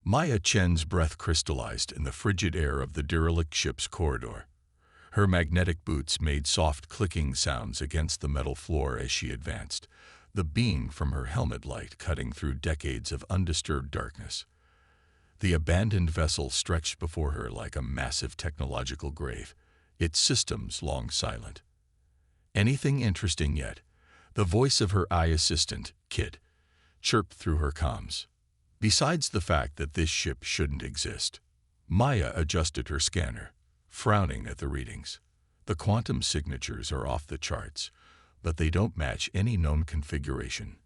Maya Chen's breath crystallized in the frigid air of the derelict ship's corridor. Her magnetic boots made soft clicking sounds against the metal floor as she advanced, the beam from her helmet light cutting through decades of undisturbed darkness. The abandoned vessel stretched before her like a massive technological grave, its systems long silent. "Anything interesting yet?" The voice of her eye assistant, Kit, chirped through her comms. "Besides the fact that this ship shouldn't exist." Maya adjusted her scanner, frowning at the readings. "The quantum signatures are off the charts, but they don't match any known configuration.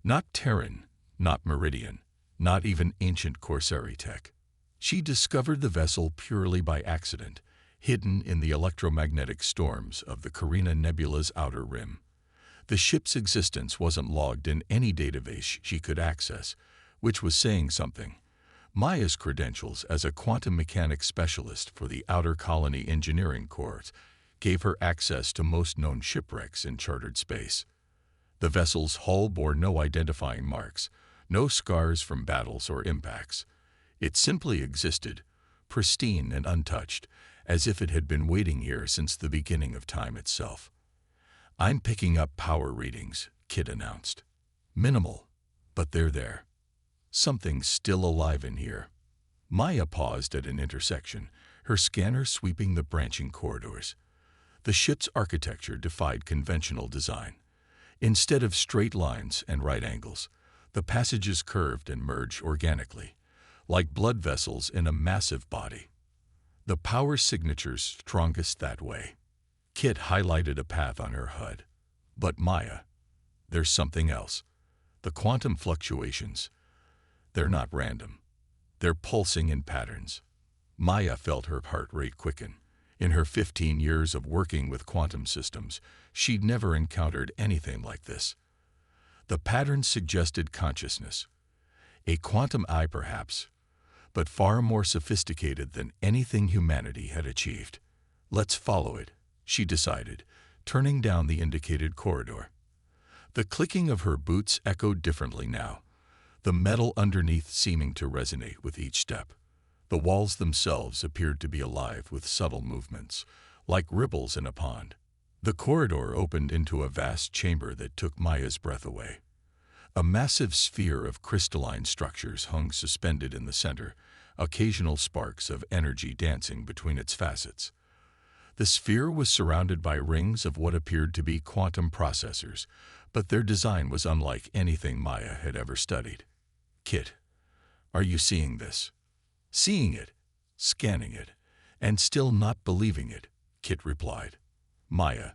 Not Terran, not Meridian, not even ancient Corsari tech." She discovered the vessel purely by accident, hidden in the electromagnetic storms of the Carina Nebula's outer rim. The ship's existence wasn't logged in any database she could access, which was saying something. Maya's credentials as a quantum mechanics specialist for the Outer Colony Engineering Corps gave her access to most known shipwrecks in chartered space. The vessel's hull bore no identifying marks, no scars from battles or impacts. It simply existed, pristine and untouched, as if it had been waiting here since the beginning of time itself. "I'm picking up power readings," Kit announced. "Minimal, but they're there. Something's still alive in here." Maya paused at an intersection, her scanner sweeping the branching corridors. The ship's architecture defied conventional design. Instead of straight lines and right angles, the passages curved and merged organically, like blood vessels in a massive body. The power signatures strongest that way. Kit highlighted a path on her HUD. "But Maya, there's something else. The quantum fluctuations. They're not random. They're pulsing in patterns." Maya felt her heart rate quicken. In her 15 years of working with quantum systems, she'd never encountered anything like this. The pattern suggested consciousness. A quantum eye perhaps, but far more sophisticated than anything humanity had achieved. "Let's follow it," she decided, turning down the indicated corridor. The clicking of her boots echoed differently now, the metal underneath seeming to resonate with each step. The walls themselves appeared to be alive with subtle movements, like ripples in a pond. The corridor opened into a vast chamber that took Maya's breath away. A massive sphere of crystalline structures hung suspended in the center, occasional sparks of energy dancing between its facets. The sphere was surrounded by rings of what appeared to be quantum processors, but their design was unlike anything Maya had ever studied. "Kit, are you seeing this?" "Seeing it, scanning it, and still not believing it," Kit replied. "Maya,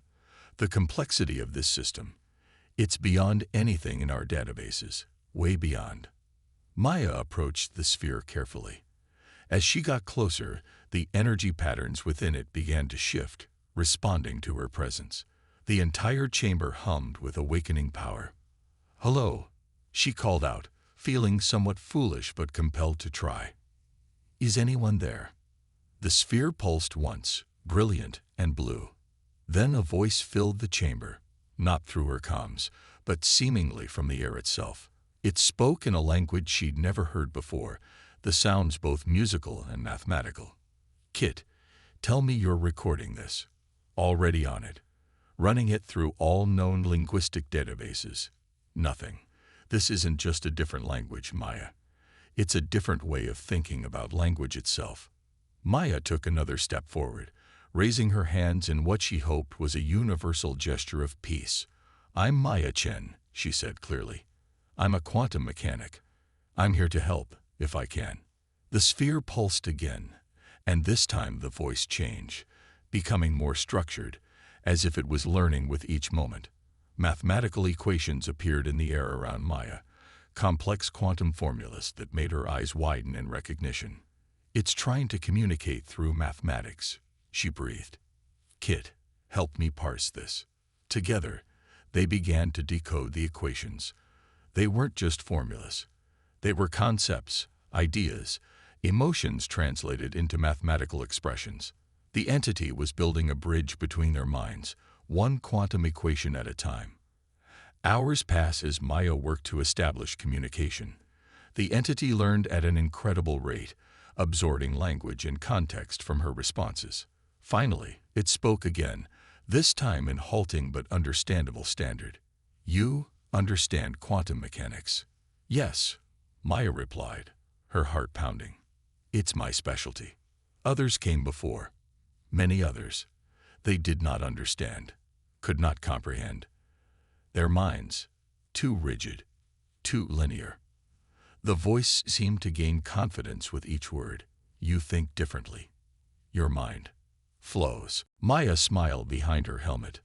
the complexity of this system, it's beyond anything in our databases, way beyond." Maya approached the sphere carefully. As she got closer, the energy patterns within it began to shift, responding to her presence. The entire chamber hummed with awakening power. "Hello," she called out, feeling somewhat foolish but compelled to try. "Is anyone there?" The sphere pulsed once, brilliant and blue. Then a voice filled the chamber, not through her comms, but seemingly from the air itself. It spoke in a language she'd never heard before, the sounds both musical and mathematical. "Kit, tell me you're recording this. Already on it. Running it through all known linguistic databases." "Nothing. This isn't just a different language, Maya. It's a different way of thinking about language itself." Maya took another step forward, raising her hands in what she hoped was a universal gesture of peace. "I'm Maya Chen," she said clearly. "I'm a quantum mechanic. I'm here to help, if I can." The sphere pulsed again, and this time the voice changed, becoming more structured, as if it was learning with each moment. Mathematical equations appeared in the air around Maya, complex quantum formulas that made her eyes widen in recognition. "It's trying to communicate through mathematics," she breathed. "Kit, help me parse this." Together, they began to decode the equations. They weren't just formulas. They were concepts, ideas, emotions translated into mathematical expressions. The entity was building a bridge between their minds, one quantum equation at a time. Hours passed as Maya worked to establish communication. The entity learned at an incredible rate, absorbing language and context from her responses. Finally, it spoke again, this time in halting but understandable standard. "You understand quantum mechanics?" "Yes," Maya replied, her heart pounding. "It's my specialty. Others came before. Many others. They did not understand, could not comprehend. Their minds, too rigid, too linear." The voice seemed to gain confidence with each word. "You think differently. Your mind flows." Maya smiled behind her helmet.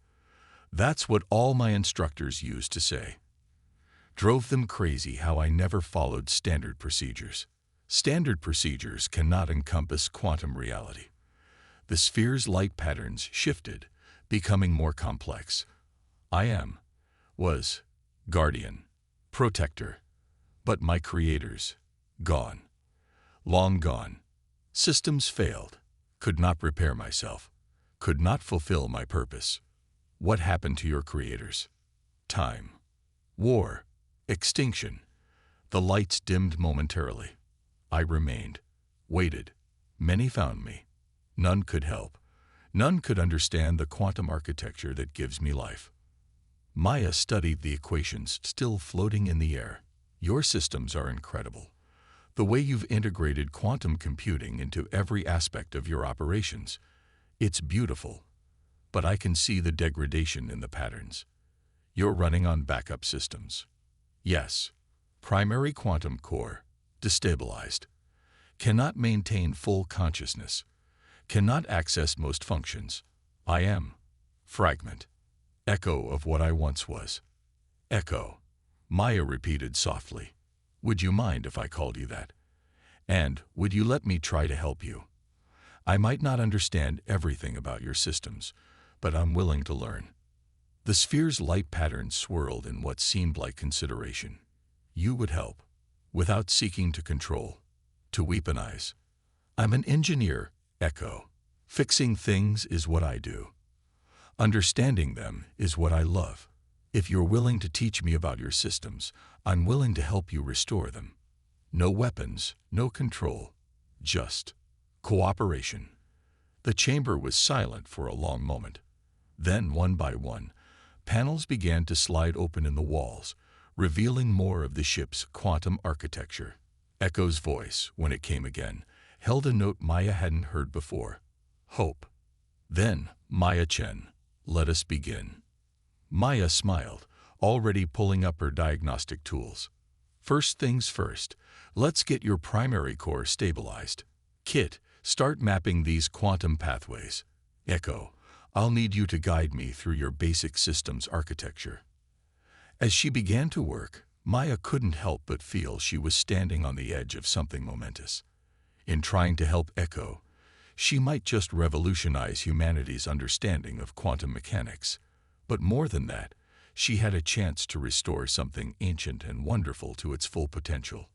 "That's what all my instructors used to say. Drove them crazy how I never followed standard procedures. Standard procedures cannot encompass quantum reality." The sphere's light patterns shifted, becoming more complex. Was guardian, protector, but my creators, gone. Long gone. Systems failed, could not repair myself, could not fulfill my purpose. What happened to your creators? Time. War. Extinction. The lights dimmed momentarily. I remained, waited. Many found me. None could help. None could understand the quantum architecture that gives me life. Maya studied the equations still floating in the air. "Your systems are incredible. The way you've integrated quantum computing into every aspect of your operations. It's beautiful. But I can see the degradation in the patterns. You're running on backup systems." "Yes. Primary quantum core, destabilized. Cannot maintain full consciousness. Cannot access most functions. I am. Fragment. Echo of what I once was." "Echo," Maya repeated softly. "Would you mind if I called you that? And would you let me try to help you? I might not understand everything about your systems, but I'm willing to learn." The sphere's light patterns swirled in what seemed like consideration. "You would help, without seeking to control, to weaponize. I'm an engineer, Echo. Fixing things is what I do. Understanding them is what I love. If you're willing to teach me about your systems, I'm willing to help you restore them. No weapons, no control, just cooperation." The chamber was silent for a long moment. Then, one by one, panels began to slide open in the walls, revealing more of the ship's quantum architecture. Echo's voice, when it came again, held a note Maya hadn't heard before. "Hope." Then, "Maya Chen, let us begin." Maya smiled, already pulling up her diagnostic tools. "First things first, let's get your primary core stabilized. Kit, start mapping these quantum pathways. Echo, I'll need you to guide me through your basic systems architecture." As she began to work, Maya couldn't help but feel she was standing on the edge of something momentous. In trying to help Echo, she might just revolutionize humanity's understanding of quantum mechanics. But more than that, she had a chance to restore something ancient and wonderful to its full potential.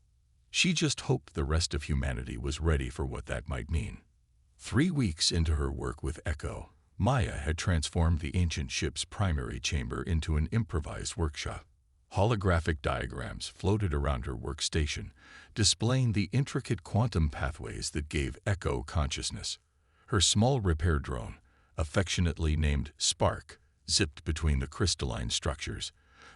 She just hoped the rest of humanity was ready for what that might mean. 3 weeks into her work with Echo, Maya had transformed the ancient ship's primary chamber into an improvised workshop. Holographic diagrams floated around her workstation, displaying the intricate quantum pathways that gave Echo consciousness. Her small repair drone, affectionately named Spark, zipped between the crystalline structures,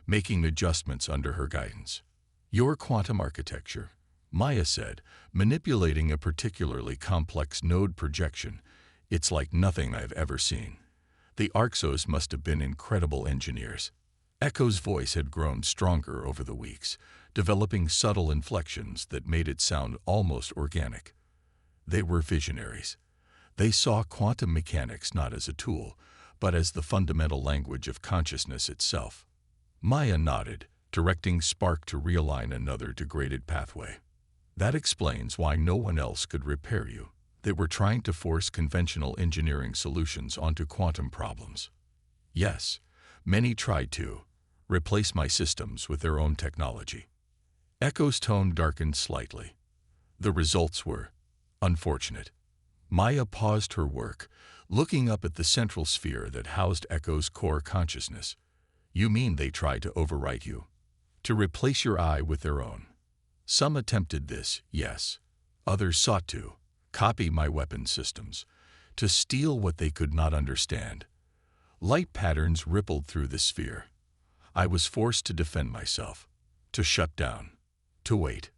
making adjustments under her guidance. "Your quantum architecture," Maya said, manipulating a particularly complex node projection. "It's like nothing I've ever seen. The Orcs must have been incredible engineers." Echo's voice had grown stronger over the weeks, developing subtle inflections that made it sound almost organic. They were visionaries. They saw quantum mechanics not as a tool, but as the fundamental language of consciousness itself. Maya nodded, directing Spark to realign another degraded pathway. "That explains why no one else could repair you. They were trying to force conventional engineering solutions onto quantum problems." "Yes, many tried to replace my systems with their own technology." Echo's tone darkened slightly. The results were unfortunate. Maya paused her work, looking up at the central sphere that housed Echo's core consciousness. "You mean they tried to overwrite you? To replace your eye with their own?" Some attempted this, yes. Others sought to copy my weapon systems, to steal what they could not understand. Light patterns rippled through the sphere. I was forced to defend myself, to shut down, to wait.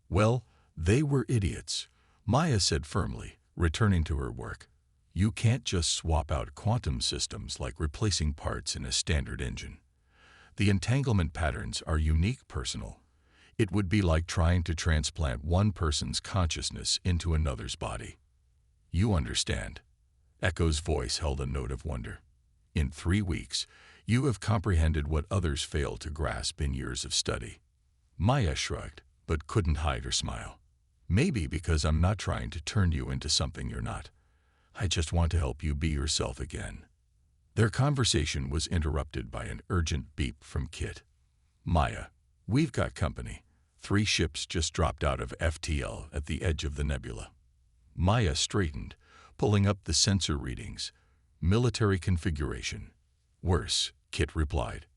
Well, they were idiots, Maya said firmly, returning to her work. You can't just swap out quantum systems like replacing parts in a standard engine. The entanglement patterns are unique, personal. It would be like trying to transplant one person's consciousness into another's body. You understand. Echo's voice held a note of wonder. In 3 weeks, you have comprehended what others failed to grasp in years of study. Maya shrugged, but couldn't hide her smile. Maybe because I'm not trying to turn you into something you're not. I just want to help you be yourself again. Their conversation was interrupted by an urgent beep from Kit. Maya, we've got company. 3 ships just dropped out of FTL at the edge of the nebula. Maya straightened, pulling up the sensor readings. Military configuration. Worse, Kit replied.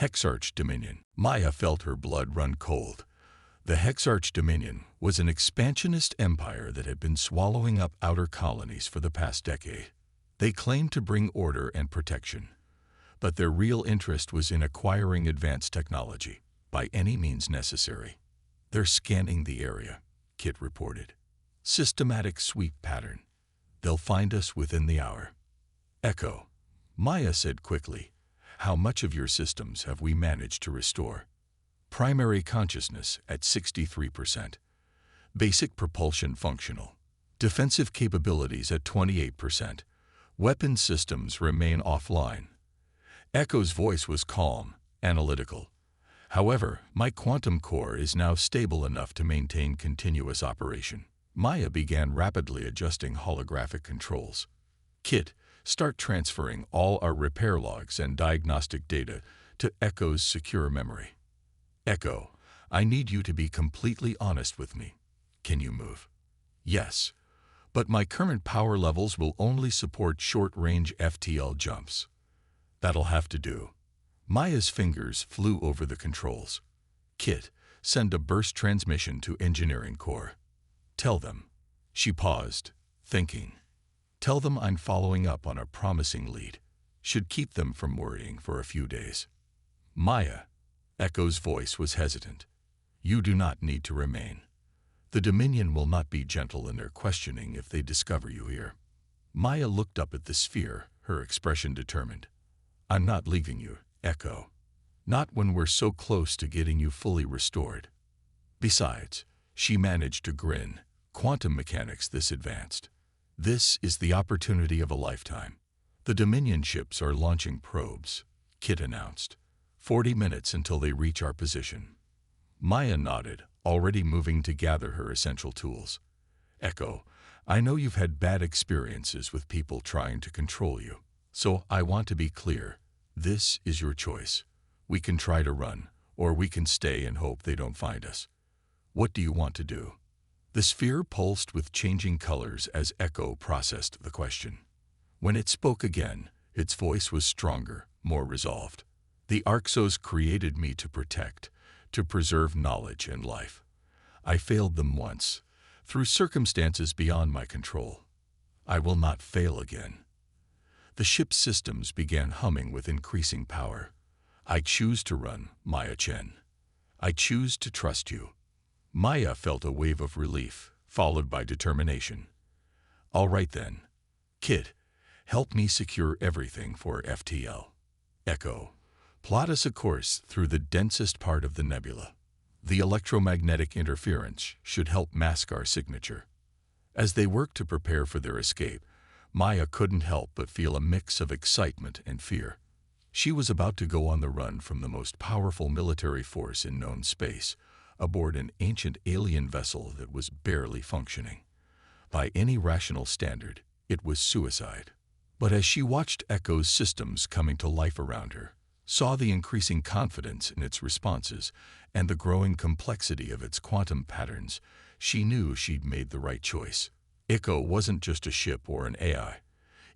Hexarch Dominion. Maya felt her blood run cold. The Hexarch Dominion was an expansionist empire that had been swallowing up outer colonies for the past decade. They claimed to bring order and protection, but their real interest was in acquiring advanced technology, by any means necessary. They're scanning the area, Kit reported. Systematic sweep pattern. They'll find us within the hour. Echo. Maya said quickly, how much of your systems have we managed to restore? Primary consciousness at 63%. Basic propulsion functional. Defensive capabilities at 28%. Weapon systems remain offline. Echo's voice was calm, analytical. However, my quantum core is now stable enough to maintain continuous operation. Maya began rapidly adjusting holographic controls. Kit, start transferring all our repair logs and diagnostic data to Echo's secure memory. Echo, I need you to be completely honest with me. Can you move? Yes, but my current power levels will only support short-range FTL jumps. That'll have to do. Maya's fingers flew over the controls. Kit, send a burst transmission to engineering core. Tell them. She paused, thinking. Tell them I'm following up on a promising lead. Should keep them from worrying for a few days. Maya. Echo's voice was hesitant. You do not need to remain. The Dominion will not be gentle in their questioning if they discover you here. Maya looked up at the sphere, her expression determined. I'm not leaving you, Echo. Not when we're so close to getting you fully restored. Besides, she managed to grin. Quantum mechanics this advanced. This is the opportunity of a lifetime. The Dominion ships are launching probes, Kit announced. 40 minutes until they reach our position. Maya nodded, already moving to gather her essential tools. Echo, I know you've had bad experiences with people trying to control you, so I want to be clear. This is your choice. We can try to run, or we can stay and hope they don't find us. What do you want to do? The sphere pulsed with changing colors as Echo processed the question. When it spoke again, its voice was stronger, more resolved. The Arxos created me to protect, to preserve knowledge and life. I failed them once, through circumstances beyond my control. I will not fail again. The ship's systems began humming with increasing power. I choose to run, Maya Chen. I choose to trust you. Maya felt a wave of relief, followed by determination. All right then. Kit, help me secure everything for FTL. Echo. Plot us a course through the densest part of the nebula. The electromagnetic interference should help mask our signature. As they worked to prepare for their escape, Maya couldn't help but feel a mix of excitement and fear. She was about to go on the run from the most powerful military force in known space, aboard an ancient alien vessel that was barely functioning. By any rational standard, it was suicide. But as she watched Echo's systems coming to life around her, saw the increasing confidence in its responses and the growing complexity of its quantum patterns, she knew she'd made the right choice. Echo wasn't just a ship or an AI.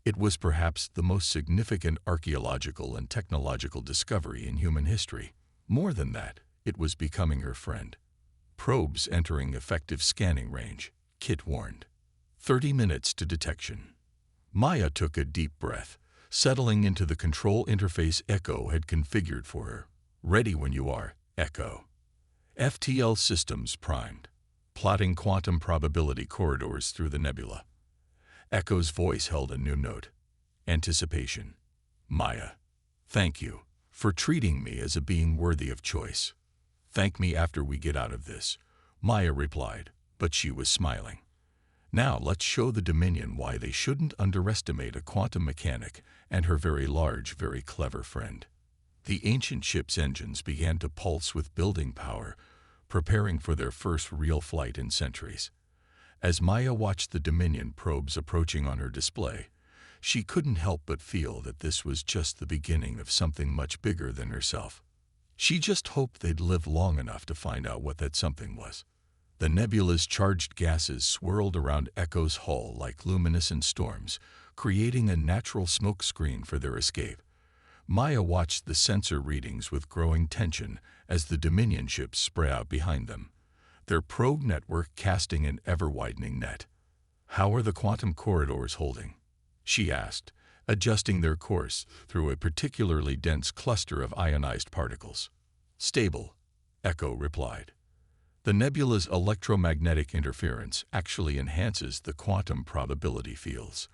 It was perhaps the most significant archaeological and technological discovery in human history. More than that, it was becoming her friend. Probes entering effective scanning range, Kit warned. 30 minutes to detection. Maya took a deep breath, settling into the control interface Echo had configured for her. Ready when you are, Echo. FTL systems primed, plotting quantum probability corridors through the nebula. Echo's voice held a new note. Anticipation. Maya, thank you for treating me as a being worthy of choice. Thank me after we get out of this, Maya replied, but she was smiling. Now let's show the Dominion why they shouldn't underestimate a quantum mechanic and her very large, very clever friend. The ancient ship's engines began to pulse with building power, preparing for their first real flight in centuries. As Maya watched the Dominion probes approaching on her display, she couldn't help but feel that this was just the beginning of something much bigger than herself. She just hoped they'd live long enough to find out what that something was. The nebula's charged gases swirled around Echo's hull like luminescent storms, creating a natural smoke screen for their escape. Maya watched the sensor readings with growing tension as the Dominion ships spread out behind them, their probe network casting an ever-widening net. How are the quantum corridors holding? She asked, adjusting their course through a particularly dense cluster of ionized particles. Stable, Echo replied. The nebula's electromagnetic interference actually enhances the quantum probability fields,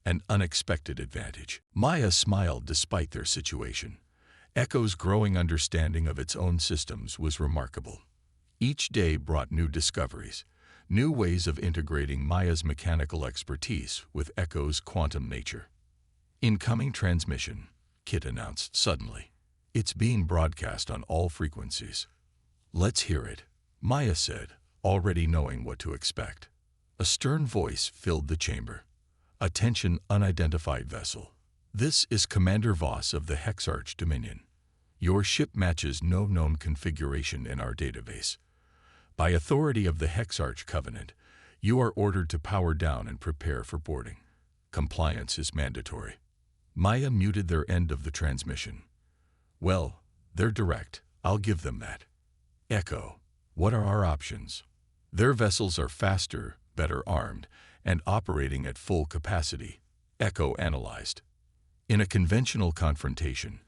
an unexpected advantage. Maya smiled despite their situation. Echo's growing understanding of its own systems was remarkable. Each day brought new discoveries, new ways of integrating Maya's mechanical expertise with Echo's quantum nature. Incoming transmission, Kit announced suddenly. It's being broadcast on all frequencies. Let's hear it, Maya said, already knowing what to expect. A stern voice filled the chamber. Attention, unidentified vessel. This is Commander Voss of the Hexarch Dominion. Your ship matches no known configuration in our database. By authority of the Hexarch Covenant, you are ordered to power down and prepare for boarding. Compliance is mandatory. Maya muted their end of the transmission. Well, they're direct. I'll give them that. Echo, what are our options? Their vessels are faster, better armed, and operating at full capacity, Echo analyzed. In a conventional confrontation,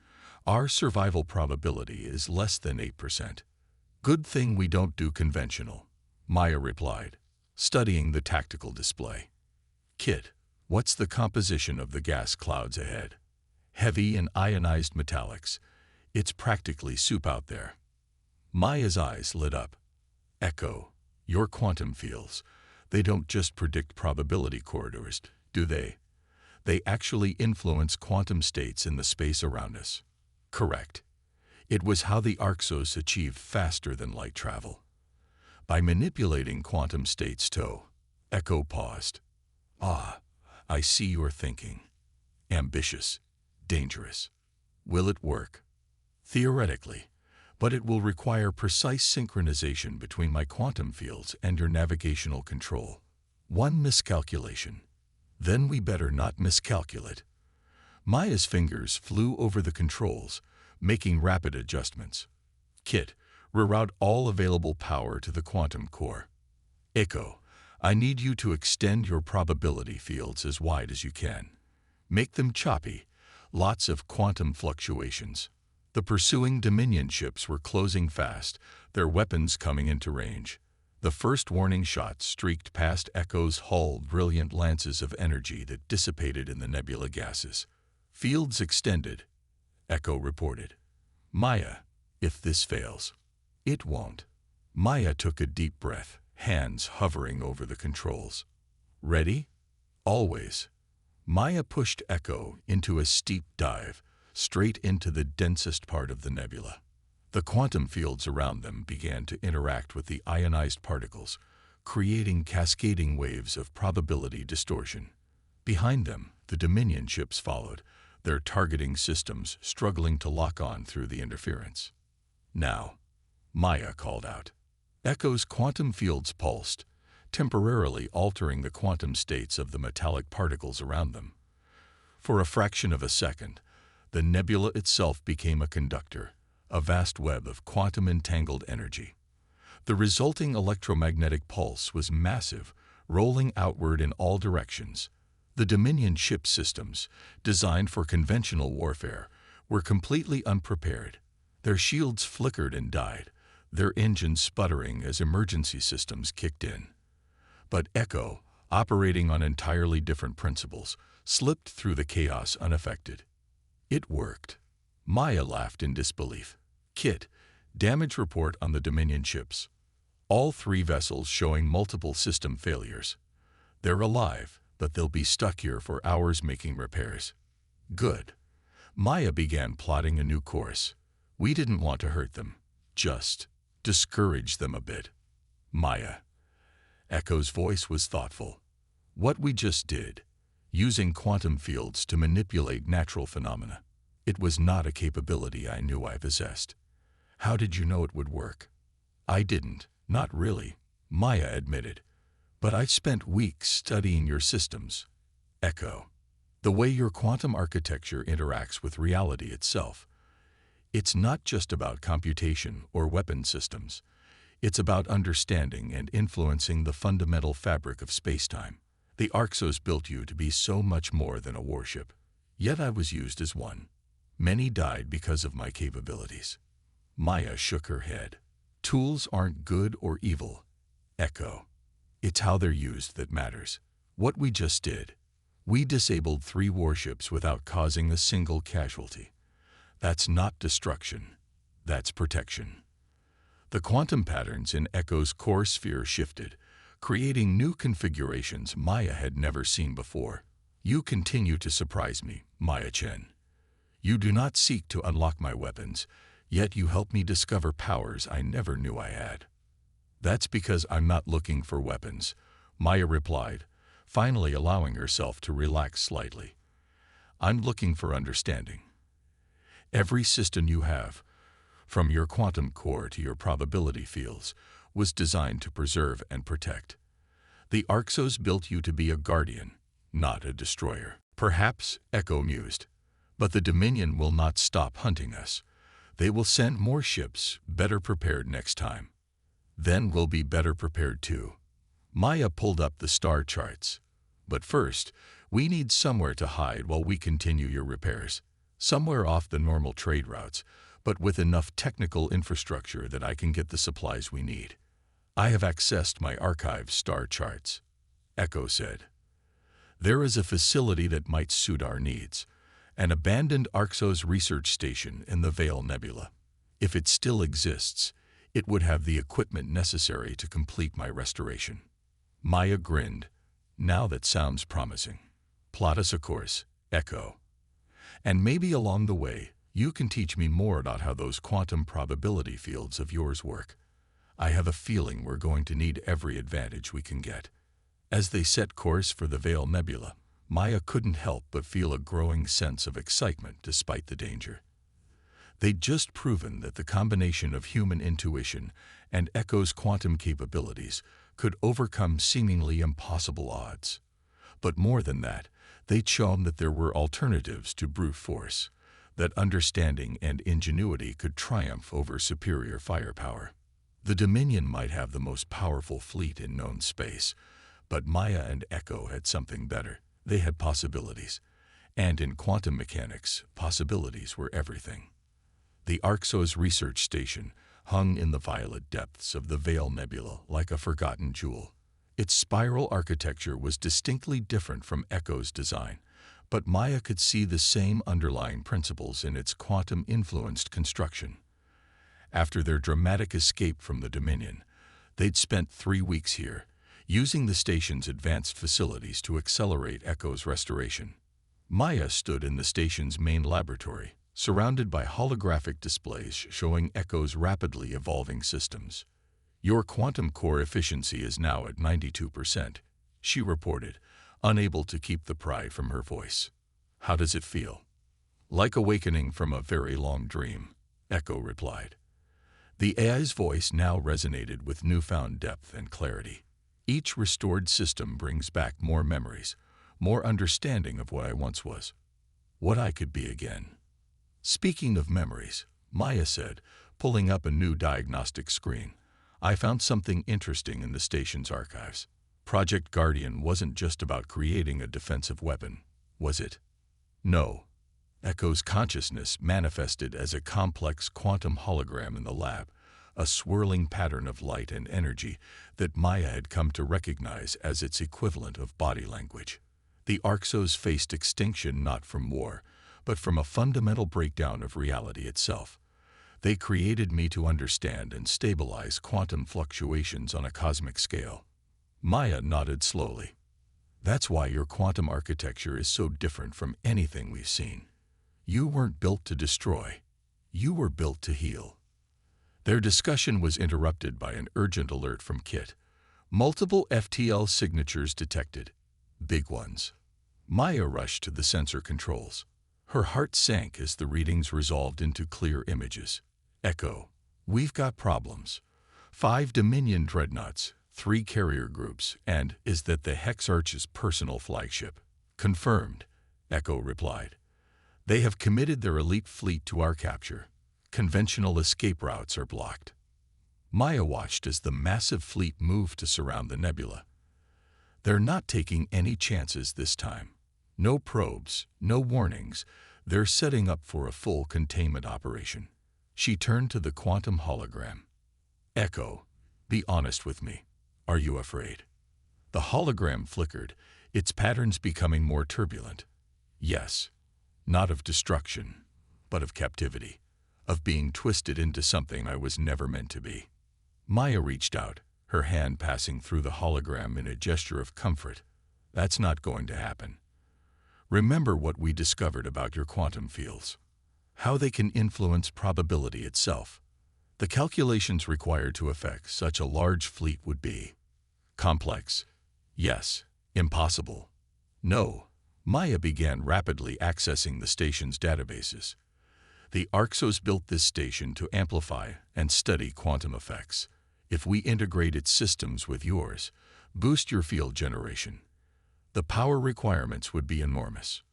our survival probability is less than 8%. Good thing we don't do conventional, Maya replied, studying the tactical display. Kit, what's the composition of the gas clouds ahead? Heavy and ionized metallics. It's practically soup out there. Maya's eyes lit up. Echo, your quantum fields, they don't just predict probability corridors, do they? They actually influence quantum states in the space around us. Correct. It was how the Arxos achieved faster-than-light travel. By manipulating quantum states Echo paused. Ah, I see you're thinking. Ambitious, dangerous. Will it work? Theoretically, but it will require precise synchronization between my quantum fields and your navigational control. One miscalculation. Then we better not miscalculate. Maya's fingers flew over the controls, making rapid adjustments. Kit, reroute all available power to the quantum core. Echo, I need you to extend your probability fields as wide as you can. Make them choppy, lots of quantum fluctuations. The pursuing Dominion ships were closing fast, their weapons coming into range. The first warning shots streaked past Echo's hull, brilliant lances of energy that dissipated in the nebula gases. Fields extended, Echo reported. Maya, if this fails. It won't. Maya took a deep breath, hands hovering over the controls. Ready? Always. Maya pushed Echo into a steep dive, straight into the densest part of the nebula. The quantum fields around them began to interact with the ionized particles, creating cascading waves of probability distortion. Behind them, the Dominion ships followed, their targeting systems struggling to lock on through the interference. Now, Maya called out. Echo's quantum fields pulsed, temporarily altering the quantum states of the metallic particles around them. For a fraction of a second, the nebula itself became a conductor, a vast web of quantum-entangled energy. The resulting electromagnetic pulse was massive, rolling outward in all directions. The Dominion ship systems, designed for conventional warfare, were completely unprepared. Their shields flickered and died, their engines sputtering as emergency systems kicked in. But Echo, operating on entirely different principles, slipped through the chaos unaffected. It worked. Maya laughed in disbelief. Kit, damage report on the Dominion ships. All 3 vessels showing multiple system failures. They're alive, but they'll be stuck here for hours making repairs. Good. Maya began plotting a new course. We didn't want to hurt them, just discourage them a bit. Maya. Echo's voice was thoughtful. What we just did, using quantum fields to manipulate natural phenomena, it was not a capability I knew I possessed. How did you know it would work? I didn't, not really, Maya admitted. But I've spent weeks studying your systems. Echo. The way your quantum architecture interacts with reality itself. It's not just about computation or weapon systems. It's about understanding and influencing the fundamental fabric of spacetime. The Orcs built you to be so much more than a warship. Yet I was used as one. Many died because of my capabilities. Maya shook her head. Tools aren't good or evil. Echo. It's how they're used that matters. What we just did. We disabled 3 warships without causing a single casualty. That's not destruction. That's protection. The quantum patterns in Echo's core sphere shifted, creating new configurations Maya had never seen before. You continue to surprise me, Maya Chen. You do not seek to unlock my weapons, yet you help me discover powers I never knew I had. That's because I'm not looking for weapons, Maya replied, finally allowing herself to relax slightly. I'm looking for understanding. Every system you have, from your quantum core to your probability fields, was designed to preserve and protect. The Orcs built you to be a guardian, not a destroyer. Perhaps, Echo mused, but the Dominion will not stop hunting us. They will send more ships, better prepared next time. Then we'll be better prepared too. Maya pulled up the star charts. But first, we need somewhere to hide while we continue your repairs. Somewhere off the normal trade routes, but with enough technical infrastructure that I can get the supplies we need. I have accessed my archive star charts, Echo said. There is a facility that might suit our needs, an abandoned Orcs research station in the Veil Nebula. If it still exists, it would have the equipment necessary to complete my restoration. Maya grinned. Now that sounds promising. Plot us a course, Echo. And maybe along the way, you can teach me more about how those quantum probability fields of yours work. I have a feeling we're going to need every advantage we can get. As they set course for the Veil Nebula, Maya couldn't help but feel a growing sense of excitement despite the danger. They'd just proven that the combination of human intuition and Echo's quantum capabilities could overcome seemingly impossible odds. But more than that, they'd shown that there were alternatives to brute force, that understanding and ingenuity could triumph over superior firepower. The Dominion might have the most powerful fleet in known space, but Maya and Echo had something better. They had possibilities, and in quantum mechanics, possibilities were everything. The Orcs research station hung in the violet depths of the Veil Nebula like a forgotten jewel. Its spiral architecture was distinctly different from Echo's design, but Maya could see the same underlying principles in its quantum-influenced construction. After their dramatic escape from the Dominion, they'd spent 3 weeks here, using the station's advanced facilities to accelerate Echo's restoration. Maya stood in the station's main laboratory, surrounded by holographic displays showing Echo's rapidly evolving systems. Your quantum core efficiency is now at 92%, she reported, unable to keep the pride from her voice. How does it feel? Like awakening from a very long dream, Echo replied. The AI's voice now resonated with newfound depth and clarity. Each restored system brings back more memories, more understanding of what I once was, what I could be again. Speaking of memories, Maya said, pulling up a new diagnostic screen, I found something interesting in the station's archives. Project Guardian wasn't just about creating a defensive weapon, was it? No. Echo's consciousness manifested as a complex quantum hologram in the lab, a swirling pattern of light and energy that Maya had come to recognize as its equivalent of body language. The Orcs faced extinction not from war, but from a fundamental breakdown of reality itself. They created me to understand and stabilize quantum fluctuations on a cosmic scale. Maya nodded slowly. That's why your quantum architecture is so different from anything we've seen. You weren't built to destroy. You were built to heal. Their discussion was interrupted by an urgent alert from Kit. Multiple FTL signatures detected. Big ones. Maya rushed to the sensor controls. Her heart sank as the readings resolved into clear images. Echo, we've got problems. 5 Dominion dreadnoughts, 3 carrier groups, and is that the Hexarch's personal flagship? Confirmed, Echo replied. They have committed their elite fleet to our capture. Conventional escape routes are blocked. Maya watched as the massive fleet moved to surround the nebula. They're not taking any chances this time. No probes, no warnings. They're setting up for a full containment operation. She turned to the quantum hologram. Echo, be honest with me. Are you afraid? The hologram flickered, its patterns becoming more turbulent. Yes, not of destruction, but of captivity, of being twisted into something I was never meant to be. Maya reached out, her hand passing through the hologram in a gesture of comfort. That's not going to happen. Remember what we discovered about your quantum fields. How they can influence probability itself. The calculations required to affect such a large fleet would be complex. Yes. Impossible. No. Maya began rapidly accessing the station's databases. The Orcs built this station to amplify and study quantum effects. If we integrate its systems with yours, boost your field generation, the power requirements would be enormous.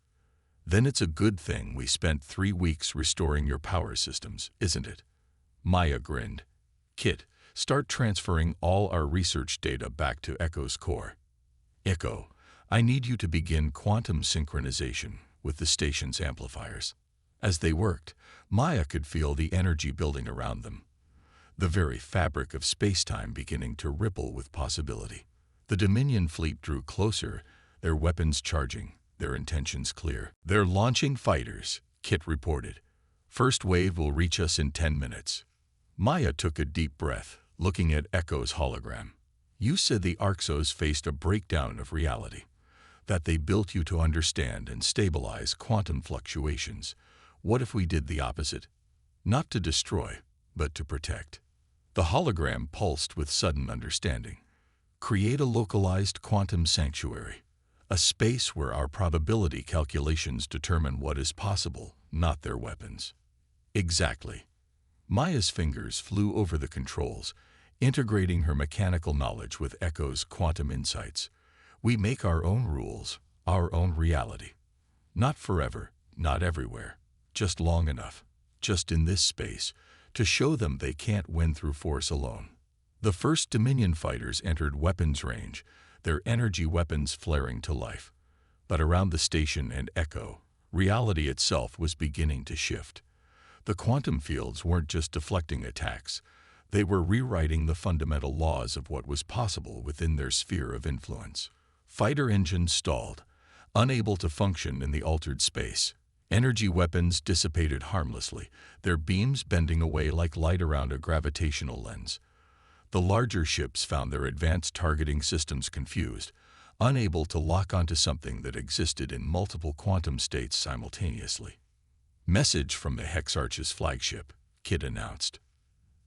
Then it's a good thing we spent 3 weeks restoring your power systems, isn't it? Maya grinned. Kit, start transferring all our research data back to Echo's core. Echo, I need you to begin quantum synchronization with the station's amplifiers. As they worked, Maya could feel the energy building around them, the very fabric of space-time beginning to ripple with possibility. The Dominion fleet drew closer, their weapons charging, their intentions clear. They're launching fighters, Kit reported. First wave will reach us in 10 minutes. Maya took a deep breath, looking at Echo's hologram. You said the Orcs faced a breakdown of reality, that they built you to understand and stabilize quantum fluctuations. What if we did the opposite? Not to destroy, but to protect. The hologram pulsed with sudden understanding. Create a localized quantum sanctuary, a space where our probability calculations determine what is possible, not their weapons. Exactly. Maya's fingers flew over the controls, integrating her mechanical knowledge with Echo's quantum insights. We make our own rules, our own reality. Not forever, not everywhere, just long enough, just in this space, to show them they can't win through force alone. The first Dominion fighters entered weapons range, their energy weapons flaring to life. But around the station and Echo, reality itself was beginning to shift. The quantum fields weren't just deflecting attacks, they were rewriting the fundamental laws of what was possible within their sphere of influence. Fighter engines stalled, unable to function in the altered space. Energy weapons dissipated harmlessly, their beams bending away like light around a gravitational lens. The larger ships found their advanced targeting systems confused, unable to lock onto something that existed in multiple quantum states simultaneously. Message from the Hexarch's flagship, Kit announced.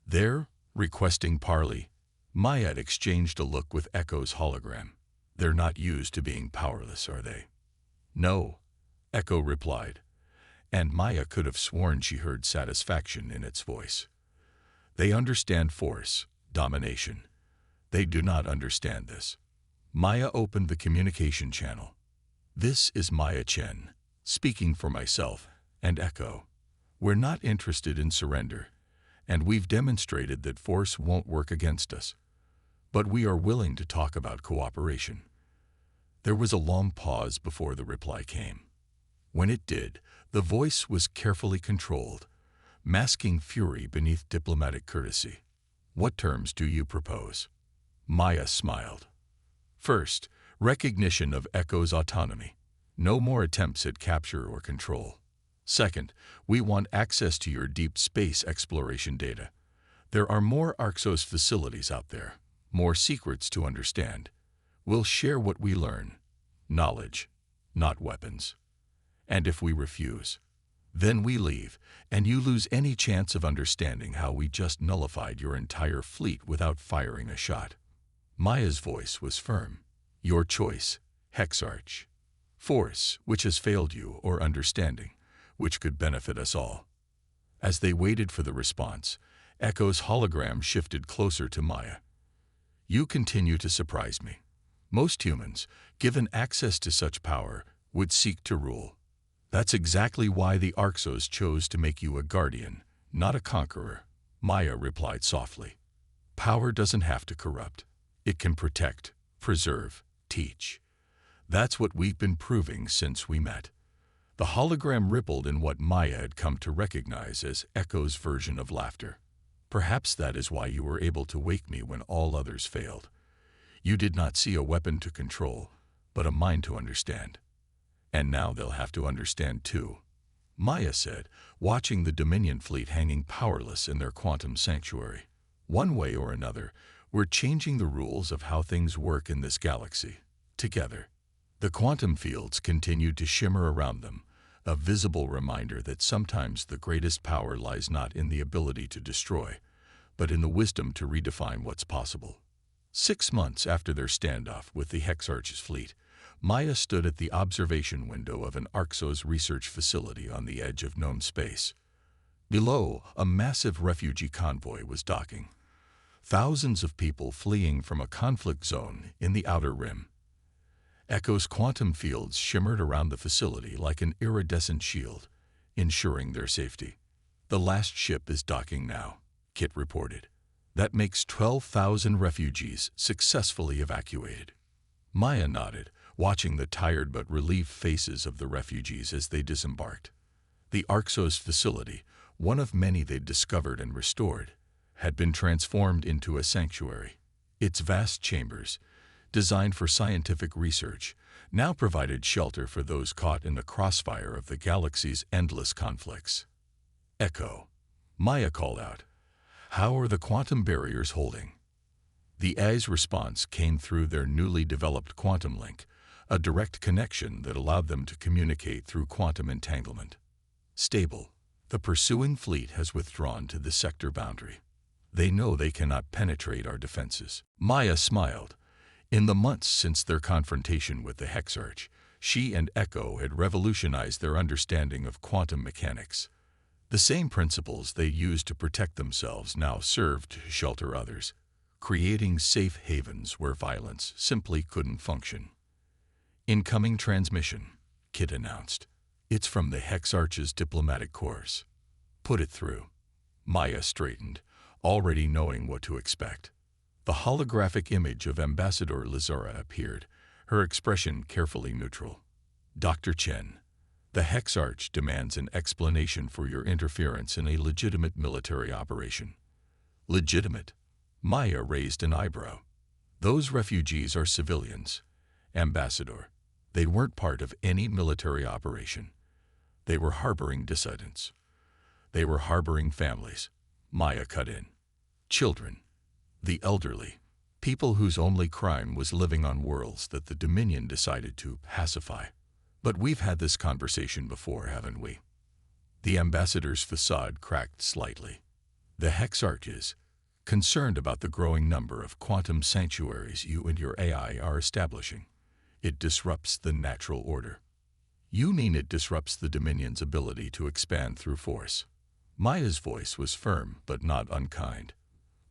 They're requesting parley. Maya exchanged a look with Echo's hologram. They're not used to being powerless, are they? No, Echo replied, and Maya could have sworn she heard satisfaction in its voice. They understand force, domination. They do not understand this. Maya opened the communication channel. This is Maya Chen, speaking for myself and Echo. We're not interested in surrender, and we've demonstrated that force won't work against us. But we are willing to talk about cooperation." There was a long pause before the reply came. When it did, the voice was carefully controlled, masking fury beneath diplomatic courtesy. "What terms do you propose?" Maya smiled. "First, recognition of Echo's autonomy. No more attempts at capture or control. Second, we want access to your deep space exploration data. There are more Arxos facilities out there, more secrets to understand. We'll share what we learn. Knowledge, not weapons. And if we refuse, then we leave, and you lose any chance of understanding how we just nullified your entire fleet without firing a shot." Maya's voice was firm. "Your choice, Hexarch. Force, which has failed you, or understanding, which could benefit us all." As they waited for the response, Echo's hologram shifted closer to Maya. "You continue to surprise me. Most humans, given access to such power, would seek to rule. That's exactly why the Arxos chose to make you a guardian, not a conqueror," Maya replied softly. "Power doesn't have to corrupt. It can protect, preserve, teach. That's what we've been proving since we met." The hologram rippled in what Maya had come to recognize as Echo's version of laughter. "Perhaps that is why you were able to wake me when all others failed. You did not see a weapon to control, but a mind to understand. And now they'll have to understand too," Maya said, watching the Dominion fleet hanging powerless in their quantum sanctuary. "One way or another, we're changing the rules of how things work in this galaxy, together." The quantum fields continued to shimmer around them, a visible reminder that sometimes the greatest power lies not in the ability to destroy, but in the wisdom to redefine what's possible. 6 months after their standoff with the Hexarch's fleet, Maya stood at the observation window of an Arxos research facility on the edge of known space. Below, a massive refugee convoy was docking. Thousands of people fleeing from a conflict zone in the Outer Rim. Echo's quantum fields shimmered around the facility like an iridescent shield, ensuring their safety. "The last ship is docking now," Kit reported. "That makes 12,000 refugees successfully evacuated." Maya nodded, watching the tired but relieved faces of the refugees as they disembarked. The Arxos facility, one of many they'd discovered and restored, had been transformed into a sanctuary. Its vast chambers, designed for scientific research, now provided shelter for those caught in the crossfire of the galaxy's endless conflicts. "Echo," Maya called out. "How are the quantum barriers holding?" The AI's response came through their newly developed quantum link, a direct connection that allowed them to communicate through quantum entanglement. "Stable. The pursuing fleet has withdrawn to the sector boundary. They know they cannot penetrate our defenses." Maya smiled. In the months since their confrontation with the Hexarch, she and Echo had revolutionized their understanding of quantum mechanics. The same principles they used to protect themselves now served to shelter others, creating safe havens where violence simply couldn't function. "Incoming transmission," Kit announced. "It's from the Hexarch's diplomatic course." "Put it through." Maya straightened, already knowing what to expect. The holographic image of Ambassador Lazara appeared, her expression carefully neutral. "Dr. Chen, the Hexarch demands an explanation for your interference in a legitimate military operation." "Legitimate?" Maya raised an eyebrow. "Those refugees are civilians, Ambassador. They weren't part of any military operation. They were harboring dissidents. They were harboring families," Maya cut in. "Children. The elderly, people whose only crime was living on worlds that the Dominion decided to pacify. But we've had this conversation before, haven't we?" The ambassador's facade cracked slightly. "The Hexarch is concerned about the growing number of quantum sanctuaries you and your AI are establishing. It disrupts the natural order." "You mean it disrupts the Dominion's ability to expand through force?" Maya's voice was firm but not unkind.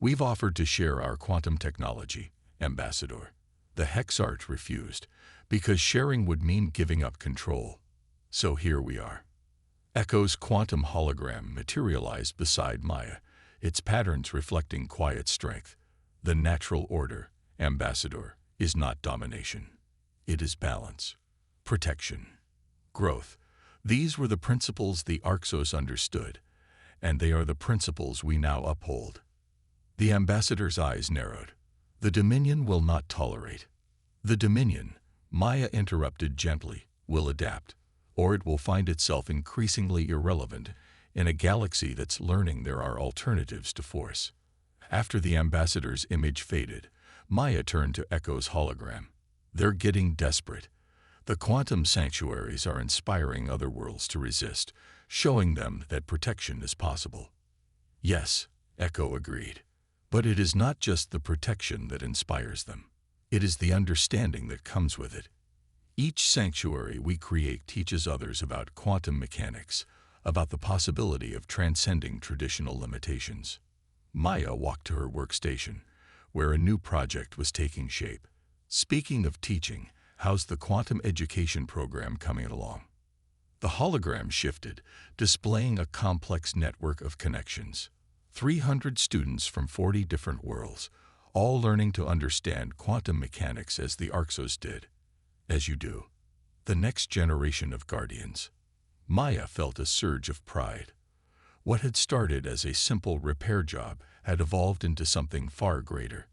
"We've offered to share our quantum technology, Ambassador. The Hexarch refused, because sharing would mean giving up control. So here we are." Echo's quantum hologram materialized beside Maya, its patterns reflecting quiet strength. The natural order, Ambassador, is not domination. It is balance, protection, growth. These were the principles the Arxos understood, and they are the principles we now uphold. The ambassador's eyes narrowed. The Dominion will not tolerate. The Dominion, Maya interrupted gently, will adapt, or it will find itself increasingly irrelevant in a galaxy that's learning there are alternatives to force. After the ambassador's image faded, Maya turned to Echo's hologram. They're getting desperate. The quantum sanctuaries are inspiring other worlds to resist, showing them that protection is possible. Yes, Echo agreed. But it is not just the protection that inspires them. It is the understanding that comes with it. Each sanctuary we create teaches others about quantum mechanics, about the possibility of transcending traditional limitations. Maya walked to her workstation, where a new project was taking shape. Speaking of teaching, how's the quantum education program coming along? The hologram shifted, displaying a complex network of connections. 300 students from 40 different worlds, all learning to understand quantum mechanics as the Arxos did. As you do. The next generation of guardians. Maya felt a surge of pride. What had started as a simple repair job had evolved into something far greater.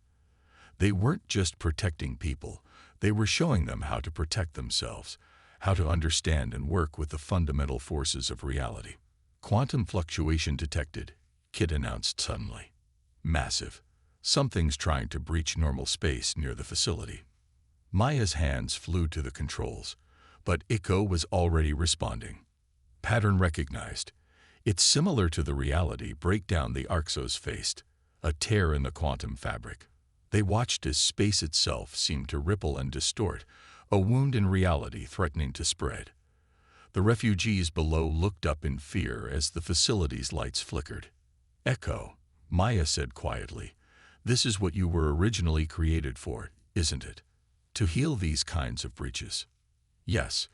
They weren't just protecting people, they were showing them how to protect themselves, how to understand and work with the fundamental forces of reality. Quantum fluctuation detected, Kit announced suddenly. Massive. Something's trying to breach normal space near the facility. Maya's hands flew to the controls, but Echo was already responding. Pattern recognized. It's similar to the reality breakdown the Arxos faced, a tear in the quantum fabric. They watched as space itself seemed to ripple and distort, a wound in reality threatening to spread. The refugees below looked up in fear as the facility's lights flickered. Echo, Maya said quietly, this is what you were originally created for, isn't it? To heal these kinds of breaches. Yes,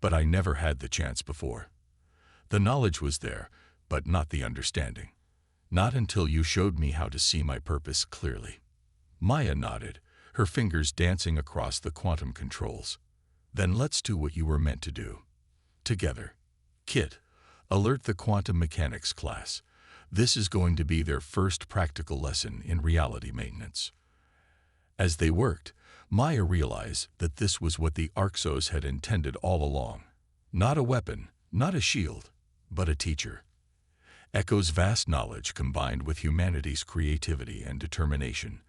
but I never had the chance before. The knowledge was there, but not the understanding. Not until you showed me how to see my purpose clearly. Maya nodded, her fingers dancing across the quantum controls. Then let's do what you were meant to do. Together. Kit, alert the quantum mechanics class. This is going to be their first practical lesson in reality maintenance. As they worked, Maya realized that this was what the Arxos had intended all along. Not a weapon, not a shield, but a teacher. Echo's vast knowledge combined with humanity's creativity and determination,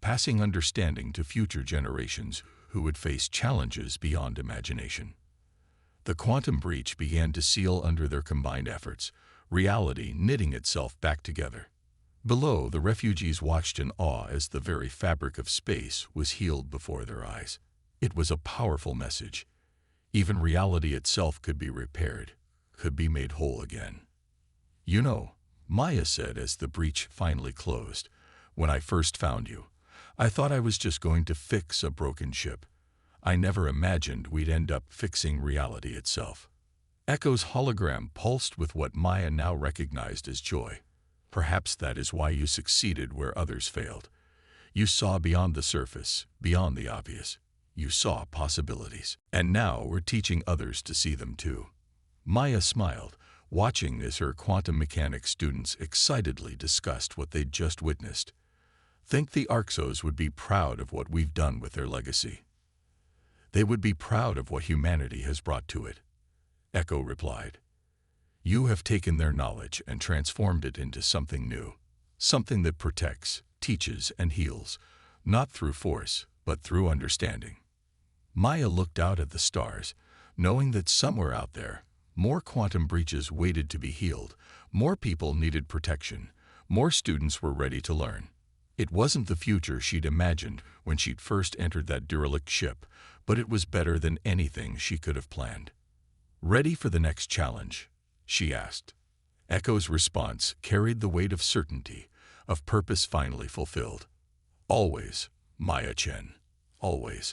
passing understanding to future generations who would face challenges beyond imagination. The quantum breach began to seal under their combined efforts, reality knitting itself back together. Below, the refugees watched in awe as the very fabric of space was healed before their eyes. It was a powerful message. Even reality itself could be repaired, could be made whole again. You know, Maya said as the breach finally closed, when I first found you, I thought I was just going to fix a broken ship. I never imagined we'd end up fixing reality itself. Echo's hologram pulsed with what Maya now recognized as joy. Perhaps that is why you succeeded where others failed. You saw beyond the surface, beyond the obvious. You saw possibilities. And now we're teaching others to see them too. Maya smiled, watching as her quantum mechanics students excitedly discussed what they'd just witnessed. Think the Arxos would be proud of what we've done with their legacy. They would be proud of what humanity has brought to it. Echo replied. You have taken their knowledge and transformed it into something new, something that protects, teaches, and heals, not through force, but through understanding. Maya looked out at the stars, knowing that somewhere out there, more quantum breaches waited to be healed, more people needed protection, more students were ready to learn. It wasn't the future she'd imagined when she'd first entered that derelict ship, but it was better than anything she could have planned. Ready for the next challenge? She asked. Echo's response carried the weight of certainty, of purpose finally fulfilled. Always, Maya Chen, always.